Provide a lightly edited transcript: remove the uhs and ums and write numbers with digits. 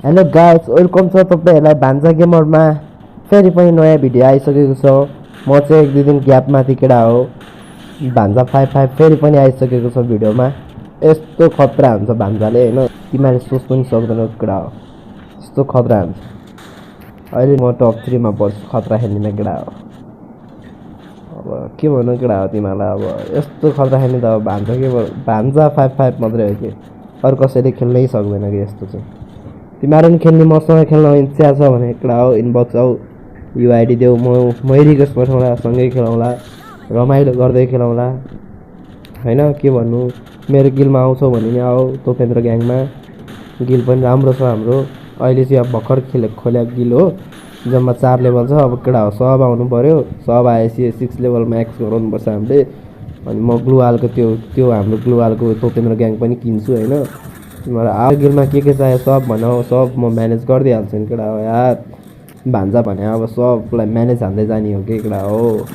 Hello guys, welcome छ तपाईहरुलाई भान्जा गेमरमा फेरि पनि नयाँ भिडियो आइसकेको छ। म चाहिँ एक दुई दिन ग्याप माथि केडा हो। भान्जा 55 फेरि पनि आइसकेको छ भिडियोमा। यस्तो खतरा हुन्छ भान्जाले हैन, तिमीले सोच पनि सक्दैनौ केडा हो। यस्तो खतरा हुन्छ। अहिले म टप 3 मा पर्छु खतरा खेल्ने केडा हो। अब के भन्नु केडा हो तिमीलाई, अब यस्तो खतरा खेल्ने त अब भान्जा 55 मात्रै हो कि अरु कसैले खेल्नै सक्दैन कि यस्तो चाहिँ। तिमीहरू पनि खेल्ने मसँग खेल्न इच्छा छ भने केडा हो इनबक्स आऊ, युआइडी देऊ, मै रिक्वेस्ट पठाउँला, सँगै खेलौँला, रमाइलो गर्दै खेलौँला हैन। के भन्नु, मेरो गिलमा आउँछौ भने नि आऊ, तोपेन्द्र ग्याङमा गिल पनि राम्रो छ हाम्रो। अहिले चाहिँ अब भर्खर खोल्या गिल हो, जम्मा 4 लेभल छ। अब केडा हो सब आउनु पर्यो, सब आएपछि 6 लेभल म्याक्स गराउनुपर्छ हामीले। अनि म ग्लुवालको त्यो हाम्रो ग्लुवालको तोपेन्द्र ग्याङ पनि किन्छु हैन। तिमीहरू आर गिलमा के चाहियो सब भनौ, सब म म्यानेज गरिदिइहाल्छु नि केडा हो यार। भान्जा भने अब सबलाई म्यानेज हान्दै जाने हो कि केडा हो।